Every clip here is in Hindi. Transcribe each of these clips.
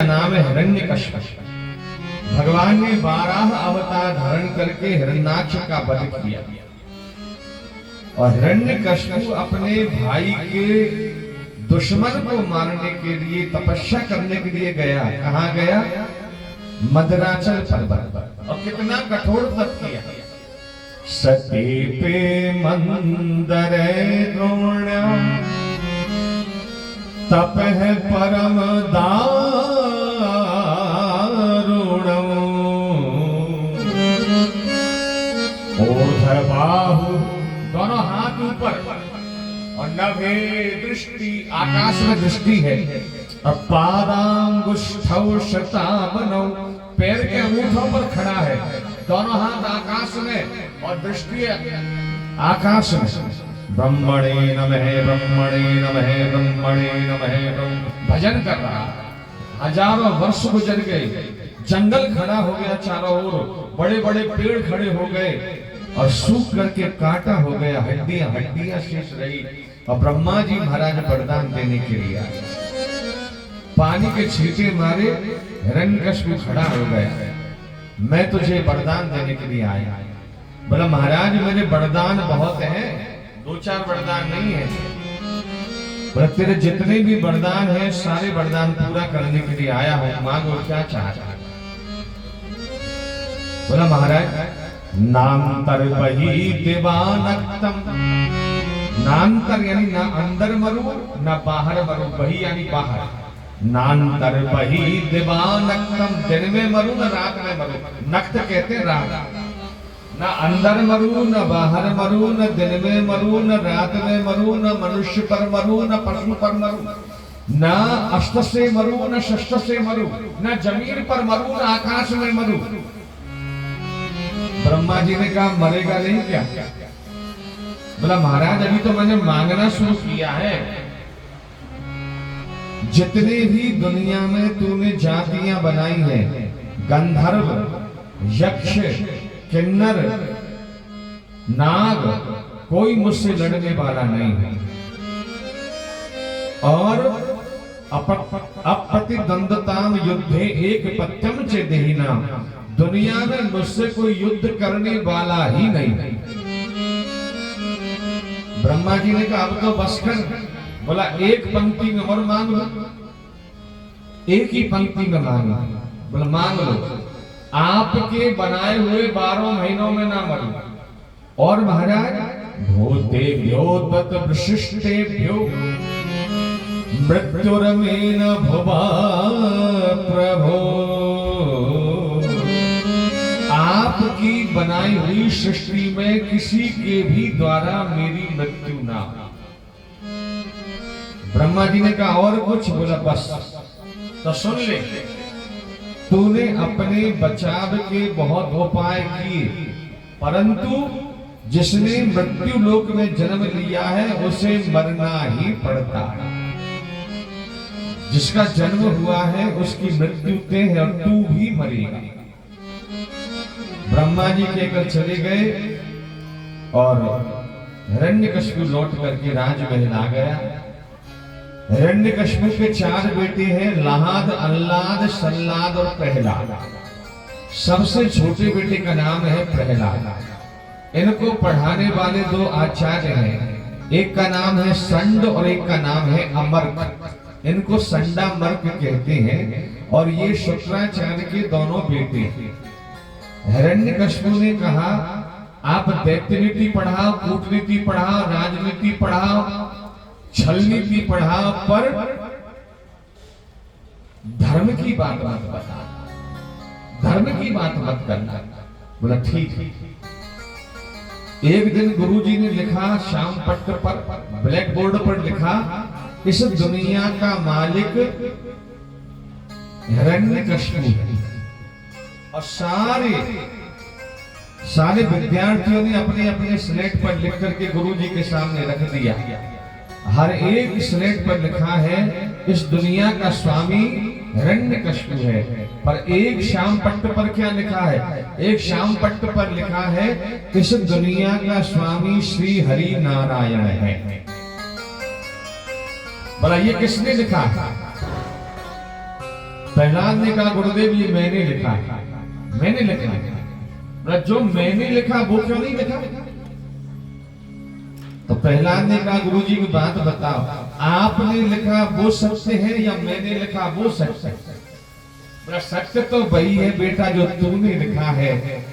नाम है हिरण्यकश्यप। भगवान ने 12 अवतार धारण करके हिरण्याक्ष का वध किया और हिरण्यकश्यप अपने भाई के दुश्मन को मारने के लिए तपस्या करने के लिए गया। कहाँ गया? मदराचल पर्वत पर। और कितना कठोर तप किया। सती पे मंदर द्रोण तप है परम बाहु दोनों हाथ ऊपर और नभे दृष्टि आकाश में दृष्टि है। और पादांगुष्ठौ शतावनौ पैर के अंगूठों पर खड़ा है। दोनों हाथ आकाश में और दृष्टि आकाश में। ब्रह्मणे नमः ब्रह्मणे नमः ब्रह्मणे नमः भजन कर रहा। हजारों वर्ष गुजर गए, जंगल खड़ा हो गया चारों ओर, बड़े बड़े पेड़ खड़े हो गए और सूख करके कांटा हो गया, हड्डियां हड्डियां शेष रही। और ब्रह्मा जी महाराज वरदान देने के लिए आए। पानी के छींटे मारे हिरण्यकश्यप खड़ा हो गया। मैं तुझे वरदान देने के लिए आया। बोला महाराज मेरे वरदान बहुत हैं, 2-4 वरदान नहीं है। बोला तेरे जितने भी वरदान हैं सारे वरदान पूरा करने के लिए आया हूं, मांगो क्या चाहता है। बोला महाराज नांतर बही देवानक्तम। नांतर यानी ना अंदर मरू ना बाहर मरू, बही यानी बाहर। नांतर बही देवानक्तम, दिन में मरू ना रात में मरू। नक्त कहते रात। ना अंदर मरू न बाहर मरू, न दिन में मरू न रात में मरू, न मनुष्य पर मरू न पशु पर मरू, न अष्ट से मरू न षष्ठ से मरू, न जमीन पर मरू न आकाश में मरू। ब्रह्मा जी ने कहा मरेगा नहीं क्या? बोला महाराज अभी तो मैंने मांगना शुरू किया है। जितने भी दुनिया में तूने जातियां बनाई हैं, गंधर्व, यक्ष, किन्नर, नाग, कोई मुझसे लड़ने वाला नहीं है। और अप्रतिद्वंदताम युद्धे एक पत्यम च देहिना, दुनिया में मुझसे कोई युद्ध करने वाला ही नहीं। ब्रह्मा जी ने कहा अब तो बस कर। बोला एक पंक्ति में और मांग लो, एक ही पंक्ति में मांग लो। बोला मांग लो आपके बनाए हुए 12 महीनों में ना मरूं। और महाराज भूतेभ्यो तत् विशिष्टेभ्यो मृत्युरमेन भुवा प्रभो। आपकी बनाई हुई सृष्टि में किसी के भी द्वारा मेरी मृत्यु ना। ब्रह्मा जी ने कहा और कुछ? बोला बस। तो सुन ले, तूने अपने बचाव के बहुत उपाय किए, परंतु जिसने मृत्यु लोक में जन्म लिया है उसे मरना ही पड़ता है। जिसका जन्म हुआ है उसकी मृत्यु तय है और तू भी मरेगा। ब्रह्मा जी कहकर चले गए और हिरण्यकश्यप लौट करके राजमहल आ गया। हिरण्यकश्यप के 4 बेटे हैं, लाद, अल्लाद, सल्लाद और प्रहलाद। सबसे छोटे बेटे का नाम है प्रहलाद। इनको पढ़ाने वाले 2 आचार्य हैं, एक का नाम है संड और एक का नाम है अमर्क। इनको संडा मर्क कहते हैं और ये शुक्राचार्य के दोनों बेटे हैं। हिरण्यकश्यप ने कहा आप दैत्यनीति पढ़ाओ, कूटनीति पढ़ाओ, राजनीति पढ़ाओ, छल नीति पढ़ाओ, पर धर्म की बात मत बता, धर्म की बात मत करना। बोला ठीक है। एक दिन गुरुजी ने लिखा श्याम पट्ट पर, ब्लैक बोर्ड पर लिखा इस दुनिया का मालिक हिरण्यकश्यप है। और सारे विद्यार्थियों ने अपने अपने स्लेट पर लिख करके गुरुजी के सामने रख दिया। हर एक स्लेट पर लिखा है इस दुनिया का स्वामी हिरण्यकश्यप है। पर एक श्याम पट्ट पर क्या लिखा है? एक श्याम पट्ट पर लिखा है इस दुनिया का स्वामी श्री हरि नारायण है। बोला ये किसने लिखा? प्रहलाद ने कहा गुरुदेव ये मैंने लिखा है, मैंने लिखा है। जो मैंने लिखा वो क्यों नहीं लिखा? तो प्रहलाद ने कहा गुरुजी की बात बताओ, आपने लिखा वो सत्य है या मैंने लिखा वो सत्य है? सत्य तो वही है बेटा जो तूने लिखा है,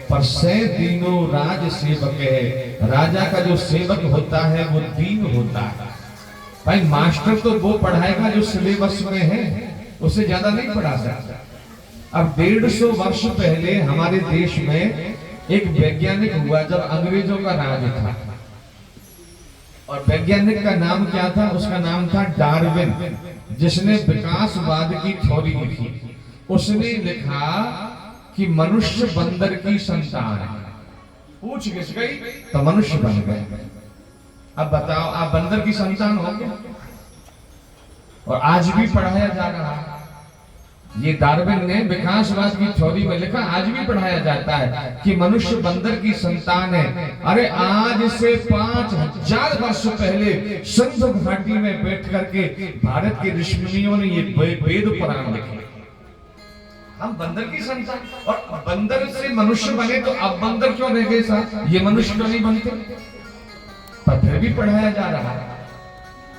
पर से दीनों राज सेवक है। राजा का जो सेवक होता है वो दीन होता है। भाई मास्टर तो वो पढ़ाएगा जो सिलेबस में है, उससे ज्यादा नहीं पढ़ा सकता। अब 150 वर्ष पहले हमारे देश में एक वैज्ञानिक हुआ जब अंग्रेजों का राज था, और वैज्ञानिक का नाम क्या था? उसका नाम था डार्विन, जिसने विकासवाद की थ्योरी लिखी। उसने लिखा कि मनुष्य बंदर की संतान है। पूछ घिस गई तो मनुष्य बन गए। अब बताओ आप बंदर की संतान हो क्या? और आज भी पढ़ाया जा रहा है। ये डार्विन ने विकासवाद की थ्योरी में लिखा, आज भी पढ़ाया जाता है कि मनुष्य बंदर की संतान है। अरे आज से 5000 वर्ष पहले सिंधु घाटी में बैठ करके भारत के ऋषिमुनियों ने ये वेद पुराण लिखे। हम बंदर की संतान, और बंदर से मनुष्य बने तो अब बंदर क्यों रह गए साहब? ये मनुष्य क्यों नहीं बनते? पर फिर भी पढ़ाया जा रहा है,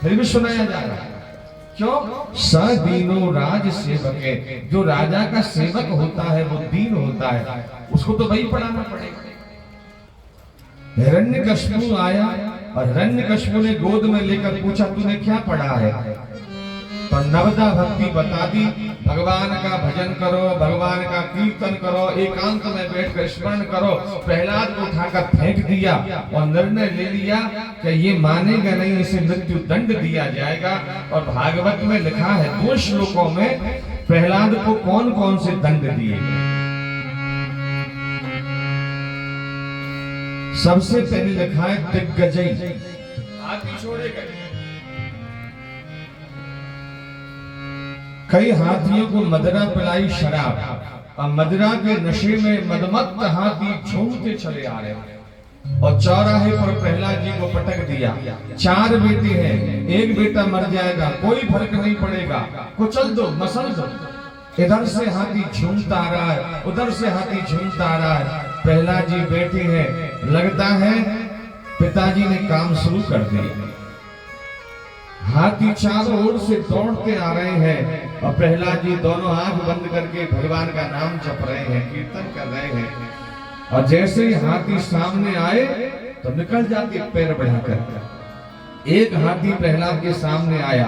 फिर भी सुनाया जा रहा है। क्यों? सदीनो राज सेवक है। जो राजा का सेवक होता है वो दीन होता है, उसको तो वही पढ़ाना पड़ेगा। हिरण्यकश्यप आया और हिरण्यकश्यप ने गोद में लेकर पूछा तूने क्या पढ़ा है? तो नवदा भक्ति बता दी। भगवान का भजन करो, भगवान का कीर्तन करो, एकांत में बैठकर स्मरण करो। प्रहलाद को उठाकर फेंक दिया और निर्णय ले लिया कि ये मानेगा नहीं, इसे मृत्यु दंड दिया जाएगा। और भागवत में लिखा है 2 श्लोकों में प्रहलाद को कौन कौन से दंड दिए गए। सबसे पहले लिखा है दिग्गजय, हाथी छोड़े गए। कई हाथियों को मदिरा पिलाई शराब, और मदिरा के नशे में मदमत्त हाथी झूमते चले आ रहे हैं। और चौराहे पर प्रहलाद जी को पटक दिया। 4 बेटे हैं, एक बेटा मर जाएगा, कोई फर्क नहीं पड़ेगा, कुचल दो, मसल दो। इधर से हाथी झूमता आ रहा है, उधर से हाथी झूमता आ रहा है। प्रहलाद जी बैठे हैं, लगता है पिताजी ने काम शुरू कर दिया। हाथी चारों ओर से दौड़ते आ रहे हैं और प्रहलाद जी दोनों आंख बंद करके भगवान का नाम जप रहे हैं, कीर्तन कर रहे हैं। और जैसे ही हाथी सामने आए तो निकल जाते पैर बढ़ाकर। एक हाथी प्रहलाद के सामने आया,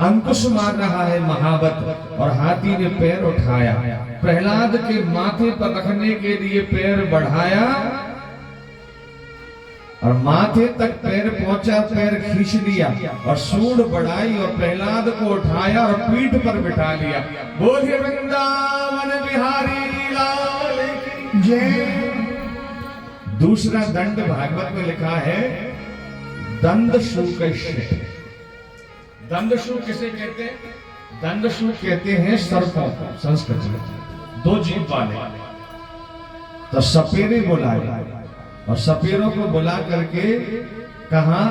अंकुश मार रहा है महावत, और हाथी ने पैर उठाया, प्रहलाद के माथे पर रखने के लिए पैर बढ़ाया और माथे तक पैर पहुंचा, पैर खींच लिया और सूंड बढ़ाई और प्रहलाद को उठाया और पीठ पर बिठा लिया। बोलिए वृंदावन बिहारी लाल की जय। दूसरा दंड भागवत में लिखा है दंडशूकस्य। दंडशूक किसे कहते हैं? दंडशूक कहते हैं सर्पों को, संस्कृत में 2 जीभ वाले। तो सपेरे बुलाए और सपेरों को बुला करके कहा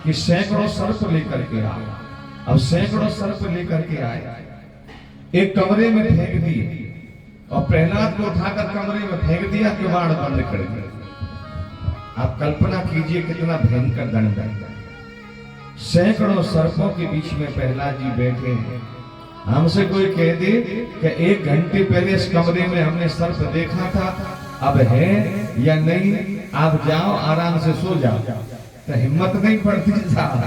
कि सैकड़ों सर्प लेकर के आए। अब सैकड़ों सर्प लेकर के आए, एक कमरे में फेंक दिए और प्रहलाद को उठाकर कमरे में फेंक दिया, किवाड़ बंद कर दिया। आप कल्पना कीजिए कितना भयंकर दंड है। सैकड़ों सर्पों के बीच में प्रहलाद जी बैठे हैं। हमसे कोई कह दे कि 1 घंटे पहले इस कमरे में हमने सर्प देखा था, अब है या नहीं, आप जाओ आराम से सो जाओ, तो हिम्मत नहीं पड़ती साहब।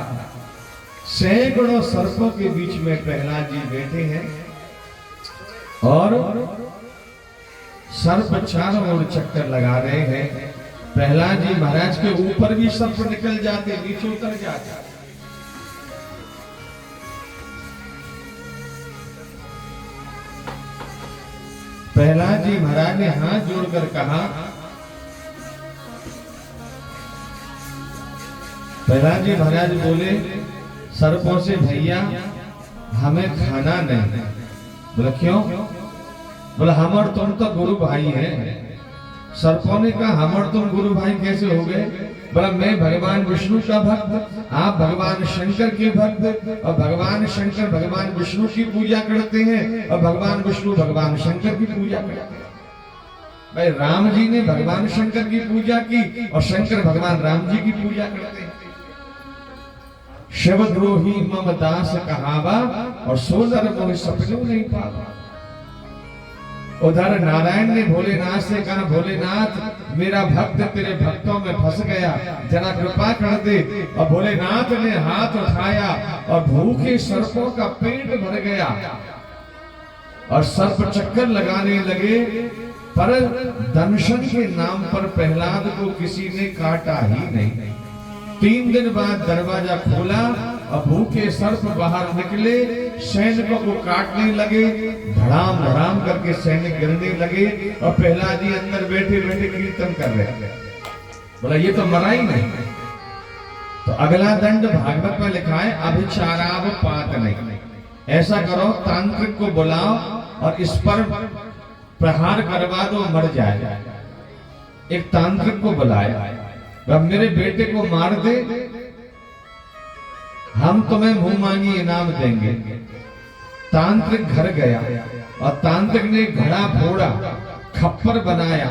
सैकड़ों सर्पों के बीच में प्रहलाद जी बैठे हैं और सर्प चारों ओर चक्कर लगा रहे हैं। प्रहलाद जी महाराज के ऊपर भी सर्प निकल जाते, नीचे उतर जाते। प्रहलाद जी महाराज ने हाथ जोड़कर कहा, प्रहलाद जी महाराज बोले सर्पों से, भैया हमें खाना नहीं। बोला क्यों? बोला हम और तुम तो गुरु भाई हैं, सर्पों ने कहा हमर तुम गुरु भाई कैसे हो गए? बोला मैं भगवान विष्णु का भक्त, आप भगवान शंकर के भक्त, और भगवान शंकर भगवान विष्णु की पूजा करते हैं और भगवान विष्णु भगवान शंकर की पूजा करते हैं। भाई राम जी ने भगवान शंकर की पूजा की और शंकर भगवान राम जी की पूजा करते हैं। शिवद्रोही मम दास कहावा और सोनर मोह सपनों नहीं पावा। उधर नारायण ने भोलेनाथ से कहा भोलेनाथ मेरा भक्त तेरे भक्तों में फंस गया, जरा कृपा कर दे। और भोलेनाथ ने हाथ उठाया और भूखे सर्पों का पेट भर गया और सर्प चक्कर लगाने लगे, पर दंशन के नाम पर प्रहलाद को किसी ने काटा ही नहीं। 3 दिन बाद दरवाजा खोला और भूखे सर्प बाहर निकले, सैनिकों को काटने लगे, धड़ाम धड़ाम करके सैनिक गिरने लगे और प्रहलाद जी अंदर बैठे बैठे कीर्तन कर रहे। बोला ये तो मरा ही नहीं। तो अगला दंड भागवत में लिखा है अभिचाराव पात नहीं। ऐसा करो तांत्रिक को बुलाओ और इस पर प्रहार करवा दो, मर जाए। एक तांत्रिक को बुलाया, अब मेरे बेटे को मार दे, हम तुम्हें मुंह मांगी इनाम देंगे। तांत्रिक घर गया और तांत्रिक ने घड़ा फोड़ा, खप्पर बनाया,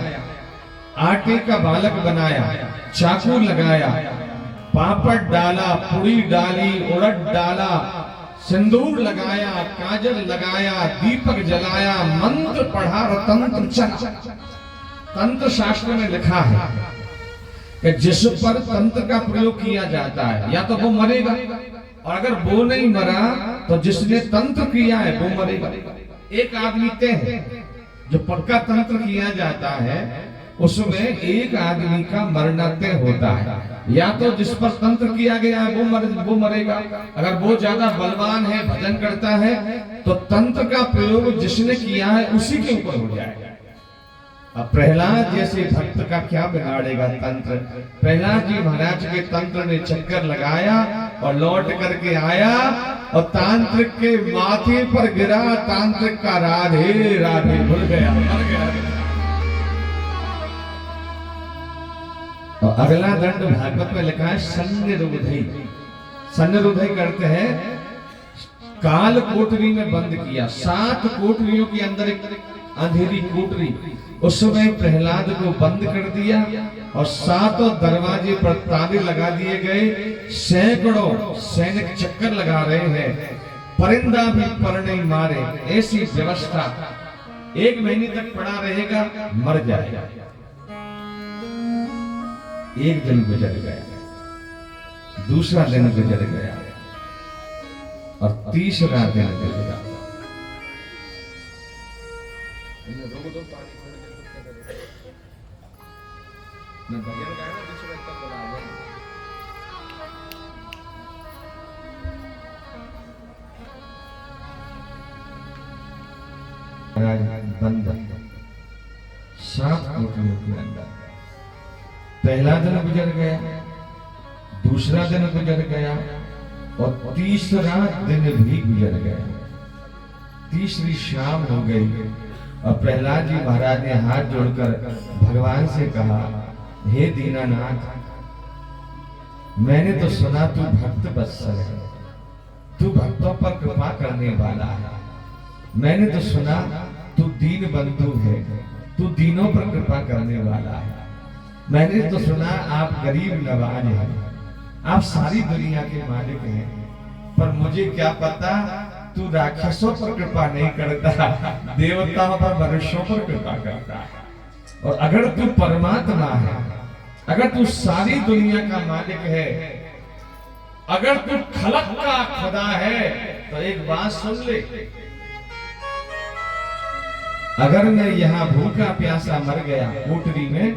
आटे का बालक बनाया, चाकू लगाया, पापड़ डाला, पुड़ी डाली, उड़द डाला, सिंदूर लगाया, काजल लगाया, दीपक जलाया, मंत्र पढ़ा और तंत्र चला। तंत्र शास्त्र में लिखा है कि जिस पर तंत्र का प्रयोग किया जाता है या तो वो मरेगा, और अगर वो नहीं मरा तो जिसने तंत्र किया है वो मरेगा। एक आदमी तय है, जो पक्का तंत्र किया जाता है उसमें एक आदमी का मरना तय होता है। या तो जिस पर तंत्र किया गया है वो मरेगा, अगर वो ज्यादा बलवान है, भजन करता है, तो तंत्र का प्रयोग जिसने किया है उसी के ऊपर हो जाएगा। अब प्रहलाद जैसे भक्त का क्या बिगाड़ेगा तंत्र। प्रहलाद जी महाराज के तंत्र ने चक्कर लगाया और लौट करके आया और तांत्रिक के माथे पर गिरा। तांत्रिक का राधे राधे भूल गया, मर गया। और अगला दंड भागवत में लिखा है सन्निरुद्धि। सन्निरुद्धि करते हैं काल कोठरी में बंद किया। 7 कोठरियों के अंदर एक अंधेरी कोठरी, उसमें प्रहलाद को बंद कर दिया और 7 दरवाजे पर ताले लगा दिए गए। सैकड़ों सैनिक चक्कर लगा रहे हैं, परिंदा भी पर नहीं मारे। ऐसी व्यवस्था 1 महीने तक पड़ा रहेगा, मर जाएगा। 1 दिन गुजर गया, दूसरा दिन गुजर गया और तीसरा दिन गुजरा। बंद 7 कोठरियों के अंदर। पहला दिन गुजर गया, दूसरा दिन गुजर गया और तीसरा दिन भी गुजर गया। तीसरी शाम हो गई और प्रहलाद जी महाराज ने हाथ जोड़कर भगवान से कहा, हे दीनानाथ, मैंने तो सुना तू भक्त वत्सल है, तू भक्तों पर कृपा करने वाला है। मैंने तो सुना तू दीन बंधु है, तू दीनों पर कृपा करने वाला है। मैंने तो सुना आप गरीब नवाज हैं, आप सारी दुनिया के मालिक हैं, पर मुझे क्या पता तू राक्षसों पर कृपा नहीं करता, देवताओं पर, मनुष्यों पर कृपा करता है। और अगर तू परमात्मा है, अगर तू सारी दुनिया का मालिक है, अगर तू खलक का खुदा है, तो एक बात सुन ले, अगर मैं यहाँ भूखा प्यासा मर गया कोठरी में,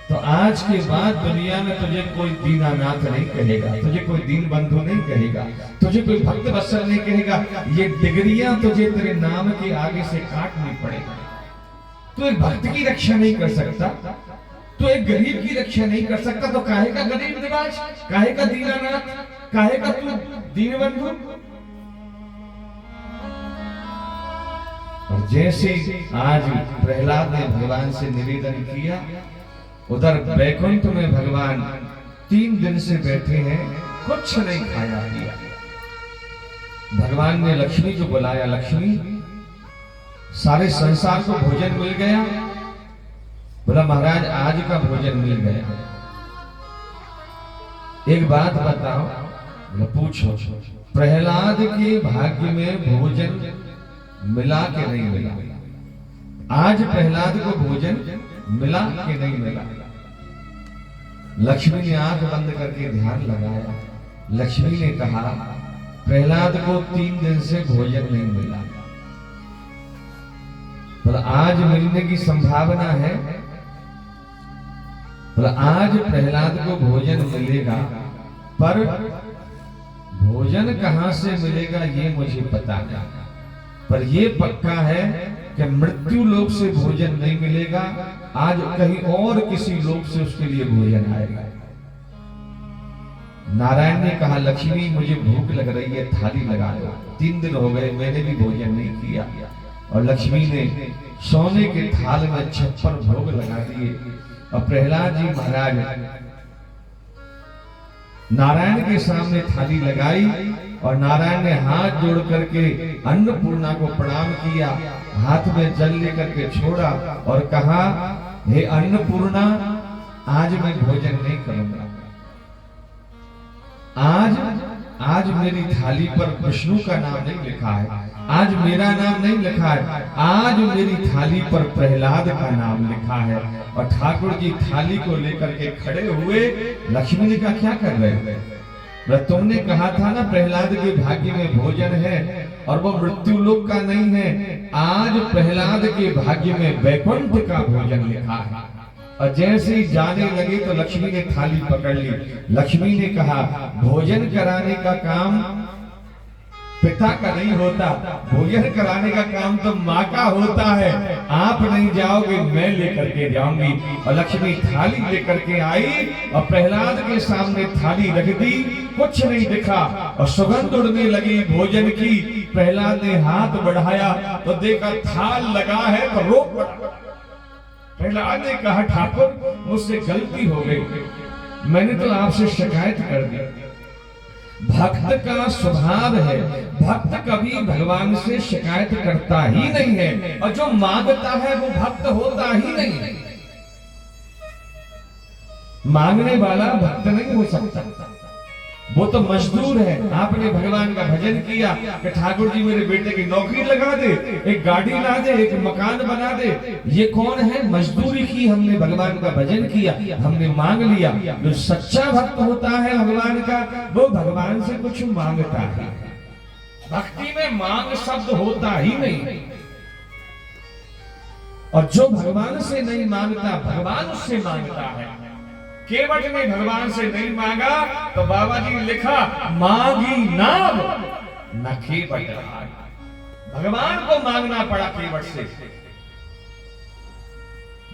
तो आज के बाद दुनिया में तुझे कोई दीनानाथ नहीं कहेगा, तुझे कोई दीन बंधु नहीं कहेगा, तुझे कोई भक्त वत्सल नहीं कहेगा। ये डिग्रियां तुझे तेरे नाम के आगे से काटनी पड़ेगी। तू एक भक्त की रक्षा नहीं कर सकता, तू एक गरीब की रक्षा नहीं कर सकता, तो काहे का गरीब निवाज, काहे का दीनानाथ, काहे का तू दीन बंधु। और जैसे आज प्रहलाद ने भगवान से निवेदन किया, उधर वैकुंठ में भगवान 3 दिन से बैठे हैं, कुछ नहीं खाया पिया। भगवान ने लक्ष्मी को बुलाया, लक्ष्मी सारे संसार को भोजन मिल गया? बोला महाराज आज का भोजन मिल गया। एक बात बताओ, बोला पूछो, प्रहलाद के भाग्य में भोजन मिला के नहीं मिला? आज प्रहलाद को भोजन मिला कि नहीं मिला? लक्ष्मी ने आंख बंद करके ध्यान लगाया। लक्ष्मी ने कहा प्रहलाद को 3 दिन से भोजन नहीं मिला, पर आज मिलने की संभावना है। पर आज प्रहलाद को भोजन मिलेगा, पर भोजन कहां से मिलेगा ये मुझे पता नहीं, पर ये पक्का है कि मृत्यु लोक से भोजन नहीं मिलेगा, आज कहीं और किसी लोक से उसके लिए भोजन आएगा। नारायण ने कहा लक्ष्मी मुझे भूख लग रही है, थाली लगा दो। 3 दिन हो गए मैंने भी भोजन नहीं किया। और लक्ष्मी ने सोने के थाल में 56 भोग लगा दिए। और प्रहलाद जी महाराज नारायण के सामने थाली लगाई और नारायण ने हाथ जोड़ करके अन्नपूर्णा को प्रणाम किया, हाथ में जल लेकर के छोड़ा और कहा हे अन्नपूर्णा आज मैं भोजन नहीं करूंगा। आज मेरी थाली पर विष्णु का नाम नहीं लिखा है, आज मेरा नाम नहीं लिखा है, आज मेरी थाली पर प्रहलाद का नाम लिखा है। और ठाकुर जी थाली को लेकर के खड़े हुए। लक्ष्मी ने कहा क्या कर रहे हो? तुमने कहा था ना प्रहलाद के भाग्य में भोजन है और वो मृत्यु लोक का नहीं है। आज प्रहलाद के भाग्य में वैकुंठ का भोजन लिखा है। और जैसे ही जाने लगे तो लक्ष्मी ने थाली पकड़ ली। लक्ष्मी ने कहा भोजन कराने का काम पिता का नहीं होता, भोजन कराने का काम तो माँ का होता है। आप नहीं जाओगे मैं लेकर के जाऊंगी। और लक्ष्मी थाली लेकर के आई और प्रहलाद के सामने थाली रख दी, कुछ नहीं दिखा और सुगंध उड़ने लगी भोजन की। प्रहलाद ने हाथ बढ़ाया तो देखा थाल लगा है तो रोक पड़ा। प्रहलाद ने कहा ठाकुर मुझसे गलती हो गई, मैंने तो आपसे शिकायत कर दी। भक्त का स्वभाव है, भक्त कभी भगवान से शिकायत करता ही नहीं है और जो मांगता है वो भक्त होता ही नहीं है। मांगने वाला भक्त नहीं हो सकता, वो तो मजदूर है। आपने भगवान का भजन किया कि ठाकुर जी मेरे बेटे की नौकरी लगा दे, एक गाड़ी ला दे, एक मकान बना दे। ये कौन है? मजदूरी की, हमने भगवान का भजन किया, हमने मांग लिया। जो सच्चा भक्त होता है भगवान का, वो भगवान से कुछ मांगता है। भक्ति में मांग शब्द होता ही नहीं। और जो भगवान से नहीं मांगता भगवान उससे मांगता है। केवट ने भगवान से नहीं मांगा तो बाबा जी ने लिखा मांगी नाम न केवट। भगवान को मांगना पड़ा केवट से।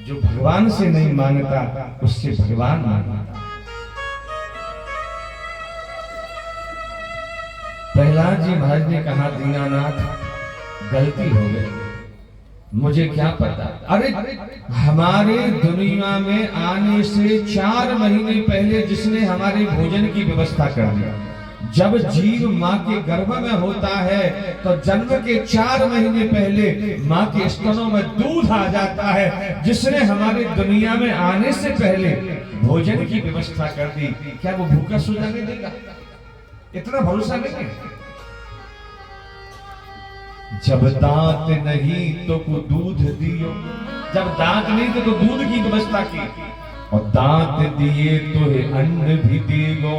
जो भगवान से नहीं मांगता उससे भगवान मांगता। प्रहलाद जी महाराज ने कहा दीनानाथ गलती हो गई, मुझे क्या पता। अरे हमारे दुनिया में आने से 4 महीने पहले जिसने हमारे भोजन की व्यवस्था कर दिया। जब जीव माँ के गर्भ में होता है तो जन्म के 4 महीने पहले माँ के स्तनों में दूध आ जाता है। जिसने हमारे दुनिया में आने से पहले भोजन की व्यवस्था कर दी, क्या वो भूखा सो जाने देगा? इतना भरोसा नहीं है। जब दांत नहीं तो को दूध दियो, जब दांत नहीं तो दूध की व्यवस्था की। और दांत दिए तो है अन्न भी देगो,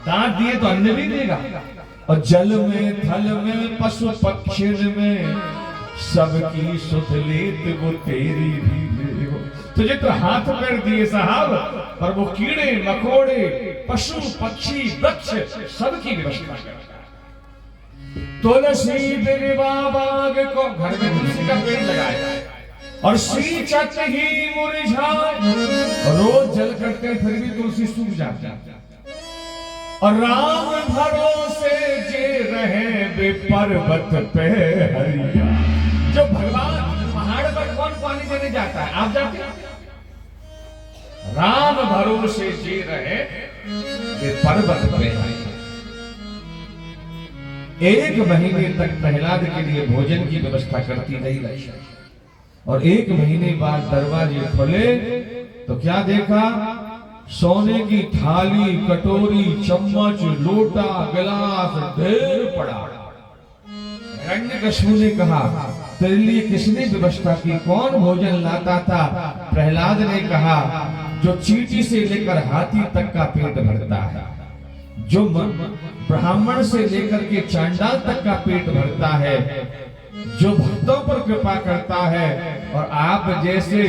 दांत दिए तो अन्न भी देगा। और जल में थल में पशु पक्षी में सबकी सुध लेत वो तेरी भी देगो। तुझे तो हाथ पैर दिए साहब, पर वो कीड़े मकोड़े पशु पक्षी वृक्ष सबकी व्यवस्था करता। तुलसी बिरवा बाग को घर में तुलसी का पेड़ लगाया और श्री चट ही मुरझाए। रोज जल करते हैं फिर भी तुलसी सूख जाती है। और राम भरोसे जे रहे बे पर्वत पे हरिया। जो भगवान पहाड़ पर कौन पानी देने जाता है? आप जाते हैं? राम भरोसे जी रहे वे पर्वत पे आए। 1 महीने तक प्रहलाद के लिए भोजन की व्यवस्था करती रही रक्षा, और 1 महीने बाद दरवाजे खुले तो क्या देखा? सोने की थाली, कटोरी, चम्मच, लोटा, गिलास ढेर पड़ा। हिरण्यकशिपु ने कहा, तेरे लिए किसने व्यवस्था की? कौन भोजन लाता था? प्रहलाद ने कहा, जो चींटी से लेकर हाथी तक का पेट भरता है, जो ब्राह्मण से लेकर के चांडाल तक का पेट भरता है, जो भक्तों पर कृपा करता है और आप जैसे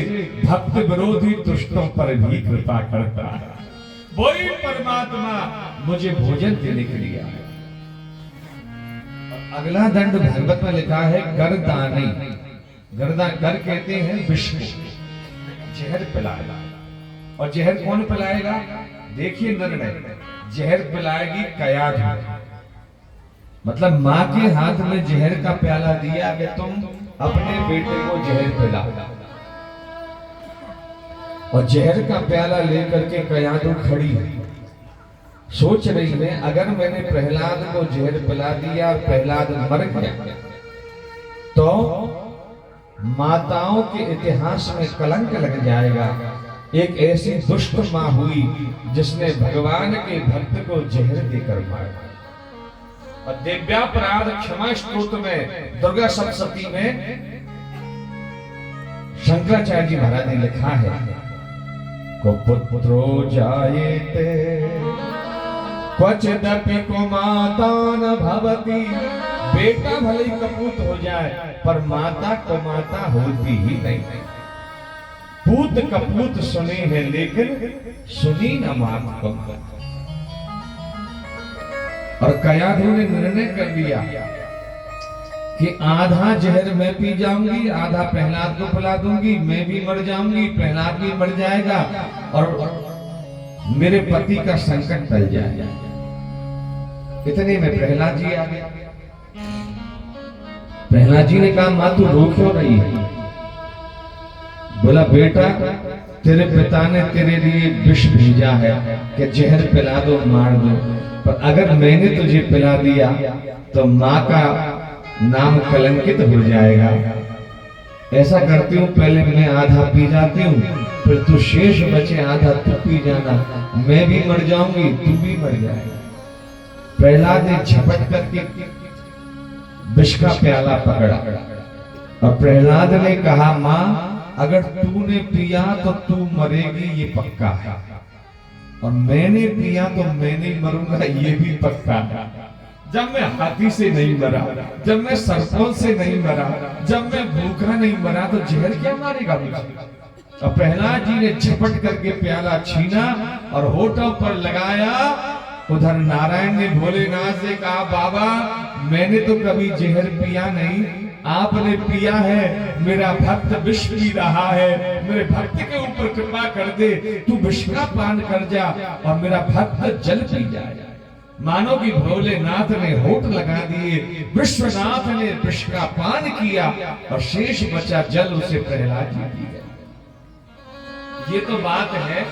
भक्त विरोधी दुष्टों पर भी कृपा करता है, वही परमात्मा मुझे भोजन देने के लिए आया। अगला दंड भागवत में लिखा है, गर्दानी। गर कहते हैं विष को, जहर पिलाएगा। और जहर कौन पिलाएगा? देखिए निर्णय, जहर पिलाएगी कयाधु, मतलब माँ के हाथ में जहर का प्याला दिया कि तुम अपने बेटे को जहर पिला, और जहर का प्याला लेकर के कयाधु खड़ी है, सोच रही है अगर मैंने प्रहलाद को जहर पिला दिया और प्रहलाद मर गया तो माताओं के इतिहास में कलंक लग जाएगा। एक ऐसी दुष्ट मां हुई जिसने भगवान के भक्त को जहर देकर मारा। और दिव्यापराध क्षमा स्तोत्र में दुर्गा सप्तशती में शंकराचार्य जी महाराज ने लिखा है, को पुत्रो जायेते क्वचिदपि कुमातान भवति। बेटा भले ही कपूत हो जाए पर माता कुमाता होती ही नहीं। पूत कपूत सुने हैं लेकिन सुनी न मात को। और कयाधु ने निर्णय कर लिया कि आधा जहर मैं पी जाऊंगी, आधा प्रहलाद को पिला दूंगी, मैं भी मर जाऊंगी, प्रहलाद भी मर जाएगा और मेरे पति का संकट टल जाएगा। इतने में प्रहलाद जी आ गए। प्रहलाद जी ने कहा, मां तू रो क्यों रही है? बोला, बेटा तेरे पिता ने तेरे लिए विष भेजा है कि जहर पिला दो, मार दो, पर अगर मैंने तुझे पिला दिया तो मां का नाम कलंकित हो जाएगा। ऐसा करती हूँ, पहले मैं आधा पी जाती हूँ, फिर तू शेष बचे आधा तू पी जाना, मैं भी मर जाऊंगी, तू भी मर जाएगा। प्रहलाद ने झपट करके विष का प्याला पकड़ा और प्रहलाद ने कहा, मां अगर तूने पिया तो तू मरेगी, ये पक्का है, और मैंने पिया तो मैं नहीं मरूंगा, ये भी पक्का है। जब मैं हाथी से नहीं मरा, जब मैं सर्पों से नहीं मरा, जब मैं भूखा नहीं मरा, तो जहर क्या मारेगा मुझे? और प्रहलाद जी ने झपट करके प्याला छीना और होठों पर लगाया। उधर नारायण ने भोलेनाथ से कहा, बाबा मैंने तो कभी जहर पिया नहीं, आपने पिया है, मेरा भक्त विष पी रहा है, मेरे भक्त के ऊपर कृपा कर दे, तू विष का पान कर जा और मेरा भक्त जल पी जाए। मानो कि भोलेनाथ ने होठ लगा दिए, विश्वनाथ ने विष का पान किया और शेष बचा जल, उसे प्रहलाद जी पी गए। ये तो बात है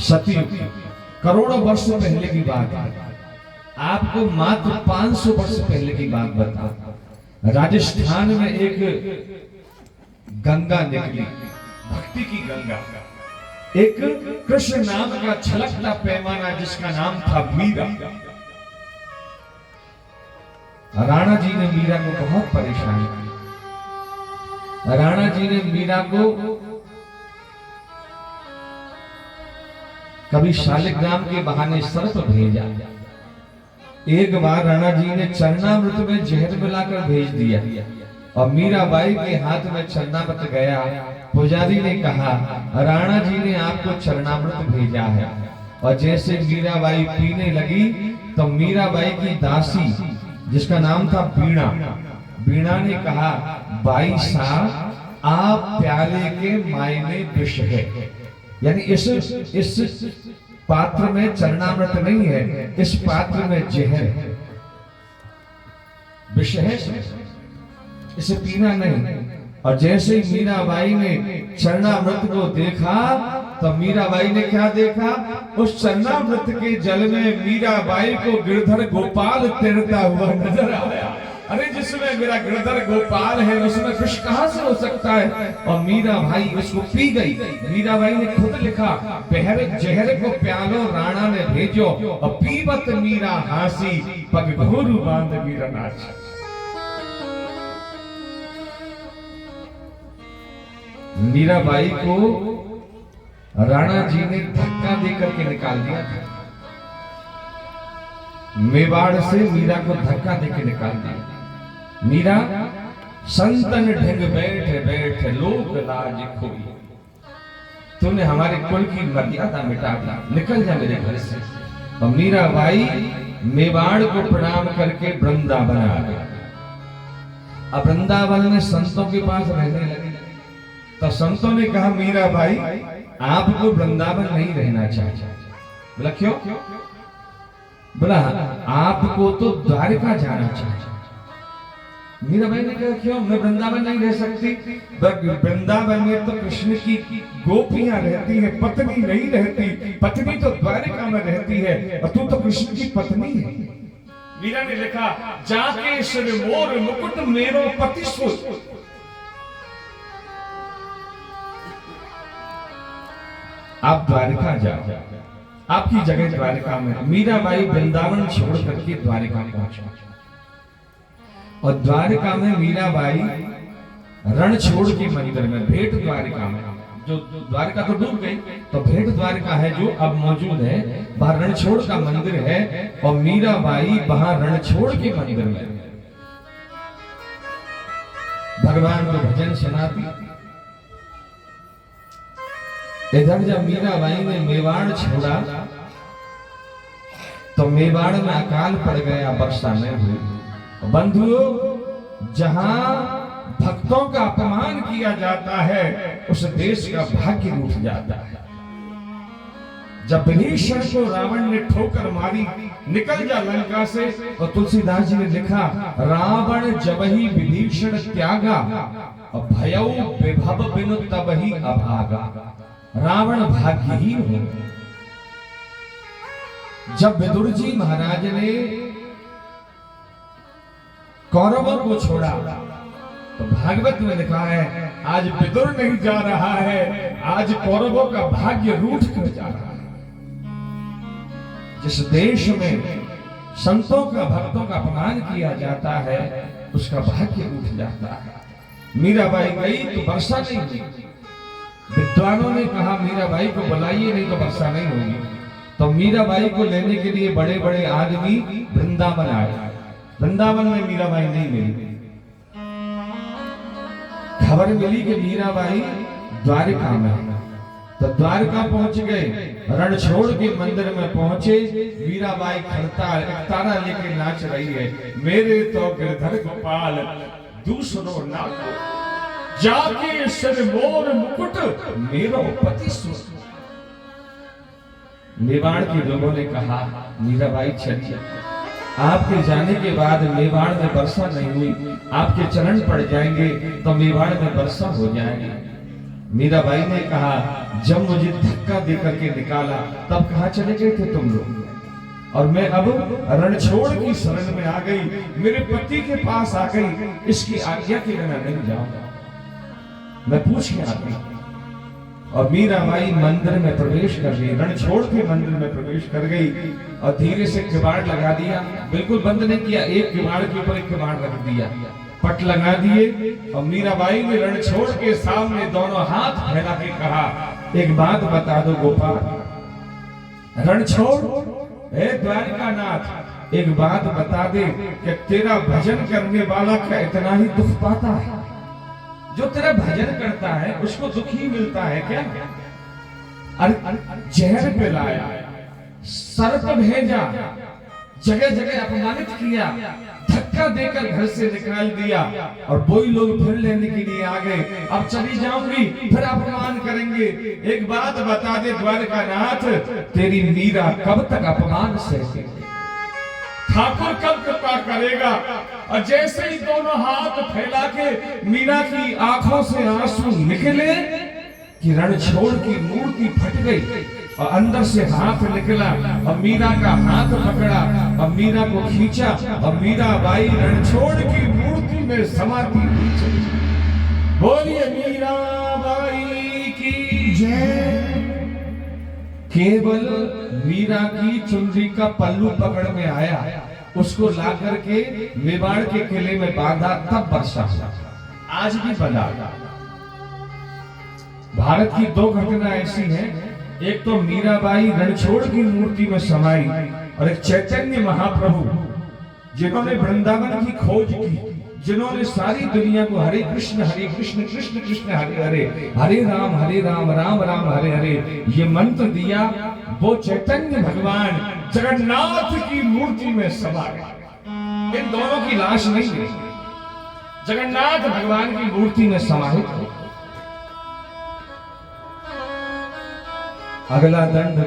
सतयुग, करोड़ों वर्षों पहले की बात है। आपको मात्र 500 वर्ष पहले की बात बता। राजस्थान में एक गंगा निकली, भक्ति की गंगा, एक कृष्ण नाम का छलकता पैमाना जिसका नाम था मीरा। राणा जी ने मीरा को बहुत परेशान किया। राणा जी ने मीरा को कभी शालिग्राम के बहाने सर्प भेजा। एक बार राणा जी ने चरणामृत में जहर मिलाकर भेज दिया और मीराबाई के हाथ में चरणामृत गया। पुजारी ने कहा, राणा जी ने आपको चरणामृत भेजा है। और जैसे मीराबाई पीने लगी तो मीराबाई की दासी जिसका नाम था बीणा, बीणा ने कहा, बाई साहब आप प्याले के मायने विष है, यानी इस पात्र में चरणामृत नहीं है, इस पात्र में जहर है, विष है। इसे पीना नहीं। और जैसे ही मीराबाई ने चरणामृत को देखा तो मीराबाई ने क्या देखा, उस चरणामृत के जल में मीराबाई को गिरधर गोपाल तैरता हुआ नजर आया। अरे जिसमें मेरा गिरधर गोपाल है उसमें विष कहां से हो सकता है। और मीराबाई उसको पी गई। मीराबाई ने खुद लिखा, पहर जहर को प्यालो राणा ने भेजो, और पीबत मीरा हासी पग घोरू बांध मीरा नाच। मीराबाई को राणा जी ने धक्का देकर के निकाल दिया था। मेवाड़ से मीरा को धक्का देकर निकाल दिया। मीरा संतन ढंग बैठे बैठे लोक लाज खोई, तूने हमारे कुल की मर्यादा मिटा दी, निकल जा मेरे घर से। और मीराबाई मेवाड़ को प्रणाम करके वृंदावन आ गई। अब वृंदावन में संतों के पास रहने लगी। तो संतों ने कहा, मीराबाई आपको वृंदावन नहीं रहना चाहिए। बोला क्यों? बोला आपको तो द्वारका जाना चाहिए। मीराबाई ने कहा क्यों, मैं वृंदावन नहीं रह सकती? वृंदावन में तो कृष्ण की गोपियां रहती है, पत्नी नहीं रहती। पत्नी तो द्वारका में रहती है और तू तो कृष्ण की पत्नी है। मीरा ने लिखा, जाके सिर मोर मुकुट मेरो पति सुत। आप द्वारका जाओ, आपकी जगह द्वारका में। मीराबाई वृंदावन छोड़ करके द्वारका पहुंची। और द्वारका में मीराबाई रणछोड़ के मंदिर में, भेंट द्वारका में, जो द्वारका तो डूब गई, तो भेंट द्वारका है जो अब मौजूद है, वहां रणछोड़ का मंदिर है। और मीराबाई वहां रणछोड़ के मंदिर में भगवान को भजन सुनाती। इधर जब मीराबाई ने मेवाड़ छोड़ा तो मेवाड़ में अकाल पड़ गया, वर्षा नहीं हुई। बंधुओं, जहां भक्तों का अपमान किया जाता है उस देश का भाग्य रूठ जाता है। जब विभीषण को रावण ने ठोकर मारी, निकल जा लंका से, तो तुलसीदास जी ने लिखा, रावण जब ही विभीषण त्यागा, भयउ विभव बिनु तब ही अभागा। रावण भाग्यहीन हो। जब विदुर जी महाराज ने कौरवों को छोड़ा तो भागवत में लिखा है, आज विदुर नहीं जा रहा है, आज कौरवों का भाग्य रूठ कर जा रहा है। जिस देश में संतों का, भक्तों का अपमान किया जाता है उसका भाग्य रूठ जाता है। मीराबाई गई तो वर्षा नहीं हुई। विद्वानों ने कहा, मीराबाई को बुलाइए नहीं तो वर्षा नहीं होगी। तो मीराबाई को लेने के लिए बड़े बड़े आदमी वृंदावन आए। वृंदावन में मीराबाई नहीं मिली। खबर मिली कि मीराबाई द्वारका में। तो द्वारका पहुंच गए, रणछोड़ के मंदिर में पहुंचे। मीराबाई तारा लेके नाच रही है, मेरे तो गिरधर गोपाल दूसरो नाको, जाके सिर मोर मुकुट मेरो पति सुत। मेवाड़ के लोगों ने कहा, मीराबाई चलिए, आपके जाने के बाद मेवाड़ में वर्षा नहीं हुई, आपके चरण पड़ जाएंगे तो मेवाड़ में वर्षा हो जाएगी। मीराबाई ने कहा, जब मुझे धक्का देकर के निकाला तब कहां चले गए थे तुम लोग, और मैं अब रणछोड़ की शरण में आ गई, मेरे पति के पास आ गई, इसकी आज्ञा के बिना नहीं जाऊंगा, मैं पूछ के आती। और मीराबाई मंदिर में प्रवेश कर गई, रणछोड़ के मंदिर में प्रवेश कर गई और धीरे से किवाड़ लगा दिया। बिल्कुल बंद नहीं किया, एक किवाड़ के ऊपर एक किवाड़ रख दिया, पट लगा दिए। और मीराबाई ने रणछोड़ के सामने दोनों हाथ फैला के कहा, एक बात बता दो गोपाल, रणछोड़, हे द्वारका नाथ, एक बात बता दे कि तेरा भजन करने वाला क्या इतना ही दुख पाता है? जो तेरा भजन करता है उसको दुख ही मिलता है क्या? जहर पिलाया, सर्प भेजा, जगह जगह अपमानित किया, धक्का देकर घर से निकाल दिया, और वही लोग फिर लेने के लिए आ गए। अब चली जाऊंगी, फिर अपमान करेंगे। एक बात बता दे द्वारका नाथ, तेरी मीरा कब तक अपमान सहती? ठाकुर कब कृपा करेगा। और जैसे ही दोनों हाथ फैला के मीरा की आंखों से आंसू निकले कि रणछोड़ की मूर्ति फट गई और अंदर से हाथ निकला और मीरा का हाथ पकड़ा और मीरा को खींचा और मीरा बाई रणछोड़ की मूर्ति में समाती हुई चली। बोलिए मीरा बाई की जय। केवल मीरा की चुनरी का पल्लू पकड़ में आया, उसको ला करके मेवाड़ के किले में बांधा, तब वर्षा हुआ। आज भी बना। भारत की दो घटना ऐसी हैं, एक तो मीराबाई रणछोड़ की मूर्ति में समाई और एक चैतन्य महाप्रभु जिन्होंने वृंदावन की खोज की, जिन्होंने सारी दुनिया को हरे कृष्ण कृष्ण कृष्ण हरे हरे, हरे राम राम राम हरे हरे ये मंत्र दिया। वो चैतन्य भगवान जगन्नाथ की मूर्ति में समा गए। इन दोनों की लाश नहीं है, जगन्नाथ भगवान की मूर्ति में समाहित हो। अगला दंड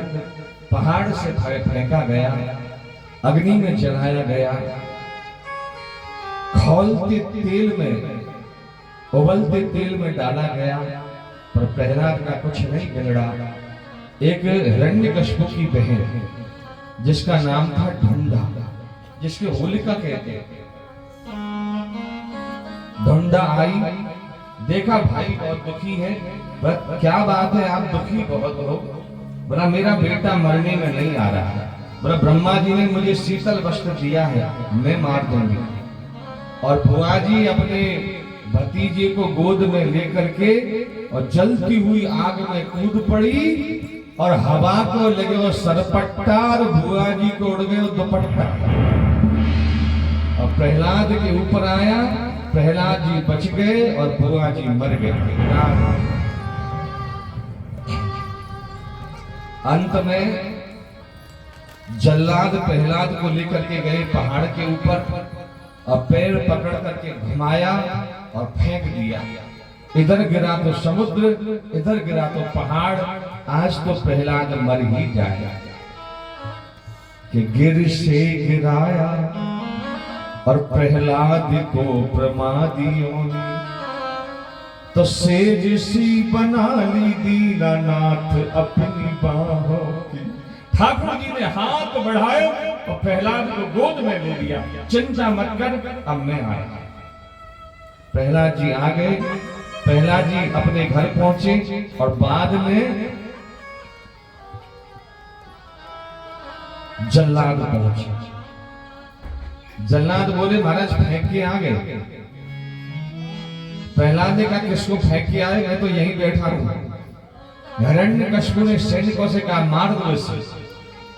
पहाड़ से फेंका गया, अग्नि में जलाया गया, खौलते तेल में, उबलते तेल में डाला गया, पर प्रहलाद का कुछ नहीं बिगड़ा। एक हिरण्यकश्यप की बहन जिसका नाम था ढूंढा, जिसके होलिका कहते हैं, ढूंढा आई, देखा भाई बहुत दुखी है। क्या बात है, आप दुखी बहुत हो? बोला मेरा बेटा मरने में नहीं आ रहा है। बोला ब्रह्मा जी ने मुझे शीतल वस्त्र दिया है, मैं मार दूंगी। और बुआ जी अपने भतीजे को गोद में लेकर के और जलती हुई आग में कूद पड़ी और हवा को लगे वो सरपट्टा और बुआ जी को उड़ गए दुपट्टा और प्रहलाद के ऊपर आया। प्रहलाद जी बच गए और बुआ जी मर गए। अंत में जल्लाद प्रहलाद को लेकर के गए पहाड़ के ऊपर और पैर पकड़ करके घुमाया और फेंक दिया। इधर गिरा तो समुद्र, इधर गिरा तो पहाड़। आज तो प्रहलाद मर ही जाए कि गिर से गिराया और प्रहलाद को प्रमादियों ने तो सेज सी बना ली दीनानाथ अपनी बाहों की। ठाकुर जी ने हाथ बढ़ाया और प्रहलाद को गोद में ले लिया। चिंता मत कर, अब मैं आया। प्रहलाद जी आ गए। प्रहलाद जी अपने घर पहुंचे और बाद में जल्लाद पहुंचे। जल्लाद बोले महाराज फेंक के आ गए। प्रहलाद ने कहा किसको फेंक के आए, मैं तो यहीं बैठा हूं। हिरण्यकश्यप ने सैनिकों से कहा मार दो इसे।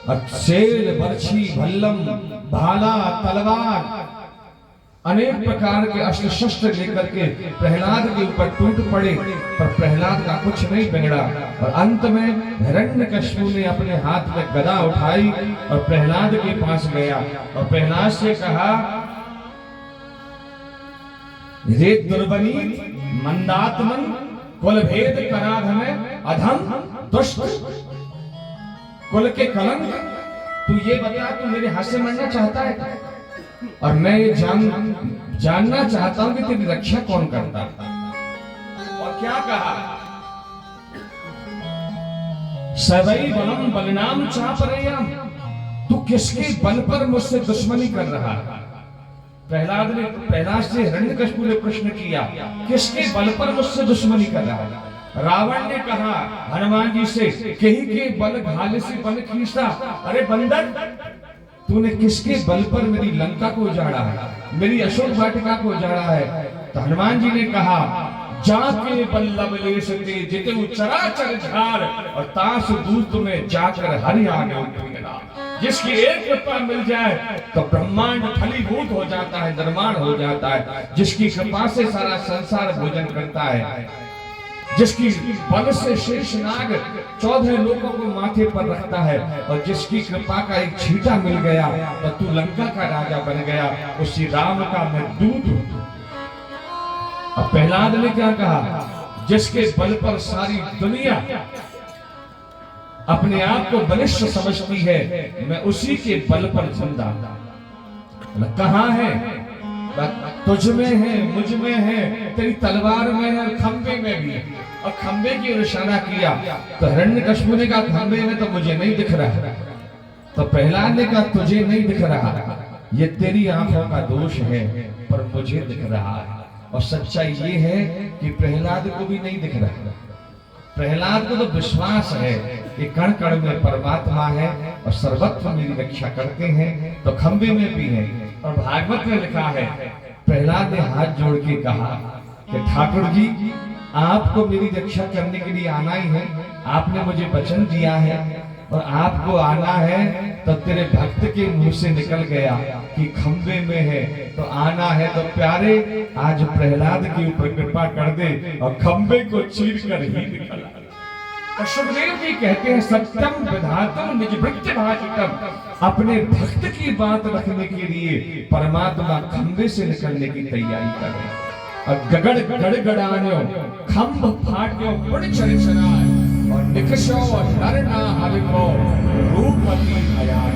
और शेर, बर्छी, भल्लम, भाला, तलवार, अनेक प्रकार के अस्त्र शस्त्र लेकर के प्रहलाद के ऊपर टूट पड़े, पर प्रहलाद का कुछ नहीं बिगड़ा। और अंत में हिरण्यकश्यप ने अपने हाथ में गदा उठाई और प्रहलाद के पास गया और प्रहलाद से कहा रे दुर्बनीत मंदात्मन कुल भेद कराधम अधम दुष्ट कुल के कलंक, तू ये बता तू मेरे हाथ से मरना चाहता है और मैं ये जानना चाहता हूं कि तेरी रक्षा कौन करता है। और क्या कहा, सवई बलम बलनाम चापरेयम, तू किसके बल पर मुझसे दुश्मनी कर रहा है। प्रहलाद से हिरण्यकश्यप ने प्रश्न किया किसके बल पर मुझसे दुश्मनी कर रहा है। रावण ने कहा हनुमान जी से कहीं के बल घाले से बल खींचता। अरे बंदर, तूने किसके बल पर मेरी लंका को उजाड़ा है, मेरी अशोक वाटिका को उजाड़ा है। तो हनुमान जी ने कहा जाके बल्लभ लेश ते जिते चराचर झार और तास दूत में जाकर हरि आगे मिला। जिसकी एक कृपा मिल जाए तो ब्रह्मांड फलीभूत हो जाता है, निर्माण हो जाता है। जिसकी कृपा से सारा संसार भोजन करता है, जिसकी बल से शेषनाग 14 लोगों को माथे पर रखता है और जिसकी कृपा का एक छींटा मिल गया तो तू लंका का राजा बन गया। उसी राम का मैं दूत हूं। अब प्रहलाद ने क्या कहा, जिसके बल पर सारी दुनिया अपने आप को बलिष्ठ समझती है, मैं उसी के बल पर जिंदा। बोला कहाँ है? तुझ में है, मुझ में है, तेरी तलवार में है और खंबे में भी है। और खंबे की ओर इशारा किया तो हिरण्यकशिपु ने कहा खंबे में तो मुझे नहीं दिख रहा। तो प्रहलाद ने कहा तुझे नहीं दिख रहा, ये तेरी आंखों का दोष है, पर मुझे दिख रहा है। और सच्चाई ये है कि प्रहलाद को भी नहीं दिख रहा। प्रहलाद को तो विश्वास है कि कण कण में परमात्मा है और सर्वत्र मेरी रक्षा करते हैं, तो खंबे में भी है। और भागवत में लिखा है प्रहलाद ने हाथ जोड़ के कहा कि ठाकुर जी आपको मेरी रक्षा करने के लिए आना ही है, आपने मुझे वचन दिया है और आपको आना है। तो तेरे भक्त के मुंह से निकल गया कि खंबे में है तो आना है। तो प्यारे आज प्रहलाद के ऊपर कृपा कर दे और खंबे को चीर कर ही निकला। तो सुखदेव जी कहते हैं सत्यम विधातम निज भृत्य भाषितम, अपने भक्त की बात रखने के लिए परमात्मा खंबे से निकलने की तैयारी कर रहे हैं। और गगड़ गड़गड़ान्यो खंभ फाट्यो बड़ चरचराय और निकषो और नरना हरिको रूपमती भयान।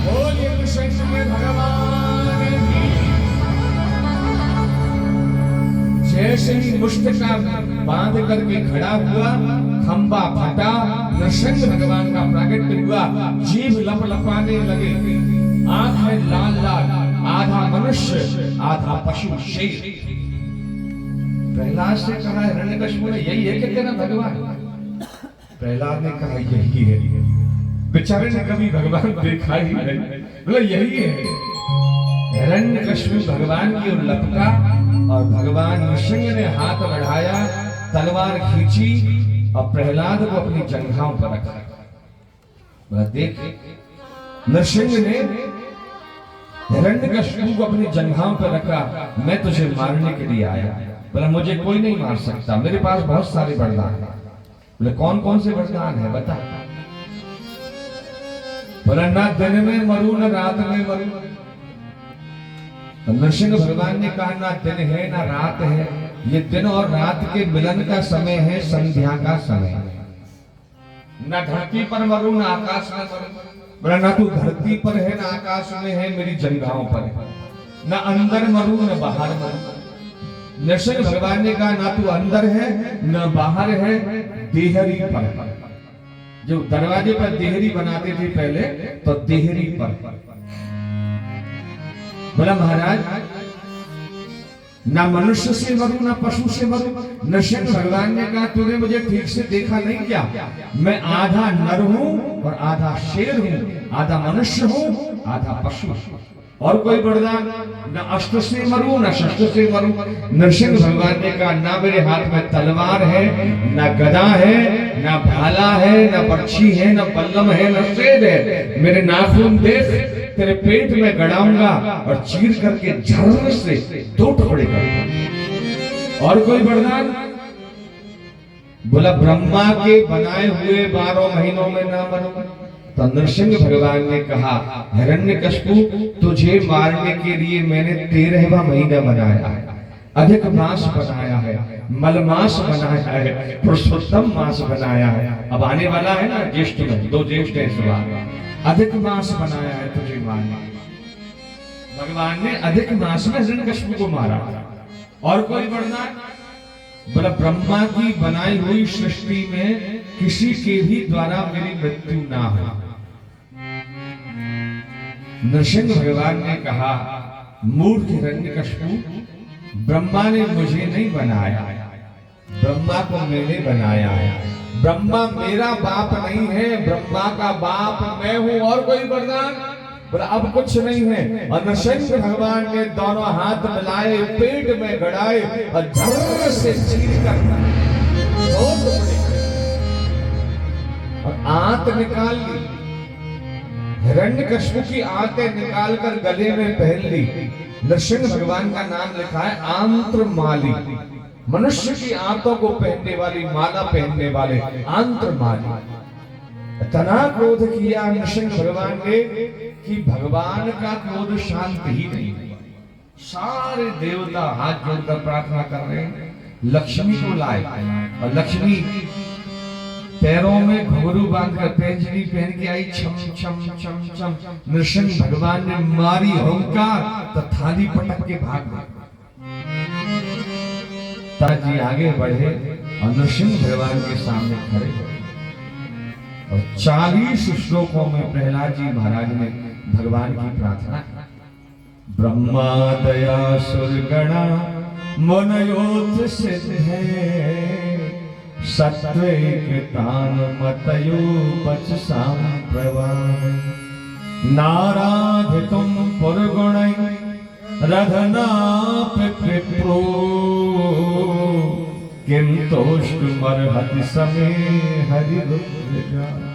बोलिए कृष्ण के भगवान की। जैसे ही मुष्ट का बांध करके खड़ा हुआ, खंबा फटा, नृसिंह भगवान का प्राकट्य हुआ, जीभ लपलपाने लगे, आंखें लाल लाल, आधा मनुष्य आधा पशु शेर। प्रहलाद से कहा हिरण्यकशिपु ने यही है कि तेरा भगवान? प्रहलाद ने कहा यही है। बेचारे ने कभी भगवान देखा ही नहीं, बोला यही है। हिरण्यकशिपु भगवान की ओर लपका और भगवान नृसिंह ने हाथ बढ़ाया, तलवार खींची और प्रहलाद को अपनी जंघाओं पर रखा। बोला देख, नृसिंह ने हिरण्यकशिपु को अपनी जंघाओं पर रखा, मैं तुझे मारने के लिए आया। बोला मुझे कोई नहीं मार सकता, मेरे पास बहुत सारे वरदान हैं। बोले कौन कौन से वरदान है बता। बोला ना दिन में मरू न रात में मरू। तो नृसिंह भगवान ने कहा ना दिन है ना रात है, ये दिन और रात के मिलन का समय है, संध्या का समय। ना धरती पर मरू ना आकाश में मरू। बोला ना तू धरती पर है ना आकाश में है, मेरी जंघाओं पर है। ना अंदर मरू ना बाहर मरू। नृसिंह भगवान ने कहा ना तू अंदर है न बाहर है, देहरी पर। जो दरवाजे पर देहरी बनाते थे पहले, तो देहरी पर। बोला महाराज ना मनुष्य से मरू ना पशु से मरू। नृसिंह भगवान ने कहा तूने मुझे ठीक से देखा नहीं क्या? मैं आधा नर हूं और आधा शेर हूं, आधा मनुष्य हूं आधा पशु। और कोई वरदान? न अस्त्र से मरू न शस्त्र से मरू। नृसिंह भगवान ने कहा ना मेरे हाथ में तलवार है, न गदा है, न भाला है, न बर्छी है, न बल्लम है, न सेद है। मेरे नाखून देख, तेरे पेट में गड़ाऊंगा और चीर करके झर्र से 2 टुकड़े करूंगा। और कोई वरदान? बोला ब्रह्मा के बनाए हुए 12 महीनों में ना मरूं। तो नृसिंह भगवान ने कहा हिरण्यकशिपु तुझे मारने के लिए मैंने 13वां महीना बनाया है, अधिक मास बनाया है, मलमास बनाया है, पुरुषोत्तम मास बनाया है। अब आने वाला है ना ज्येष्ठ में, 2 ज्येष्ठ है इस बार। अधिक मास बनाया है तुझे मारने। भगवान ने अधिक मास में हिरण्यकशिपु को मारा। और कोई वरदान? बोला ब्रह्मा की बनाई हुई सृष्टि में किसी के भी द्वारा मेरी मृत्यु ना हो। नृसिंह भगवान ने कहा मूर्ख हिरण्यकशिपु, ब्रह्मा ने मुझे नहीं बनाया, ब्रह्मा को मैंने बनाया है। ब्रह्मा मेरा बाप नहीं है, ब्रह्मा का बाप मैं हूं। और कोई वरदान? बोला अब कुछ नहीं है। और नृसिंह भगवान ने दोनों हाथ मिलाए, पेट में गड़ाए और झर्र से चीर कर और आंत निकाल ली। हिरण्यकशिपु की आंतें निकाल कर गले में पहन ली। नृसिंह भगवान का नाम लिखा है आंत्रमाली। मनुष्य की आंतों को पहनने वाली, माला पहनने वाले आंत्रमाली। इतना क्रोध किया नृसिंह भगवान ने कि भगवान का क्रोध शांत ही नहीं। सारे देवता हाथ जोड़कर प्रार्थना कर रहे हैं लक्ष्मी को लाए। और लक्ष्मी पैरों में घुंघरू बांधकर पेंजरी पहन के आई, छम छम छम छम। नृसिंह भगवान ने मारी हुंकार तो थाली पटक के भाग गए। ताजी आगे बढ़े और नृसिंह भगवान के सामने खड़े हो और 40 श्लोकों में प्रहलाद जी महाराज ने भगवान की प्रार्थना। ब्रह्मा दया सुरगणा मनयोथ सिद्धे सत्वेक तान मतयो बच सांप्रवाय नाराधितुम पुरगुणै रधनाप विप्रो किंतोष्टुमर्हति समे हरि रुद्र।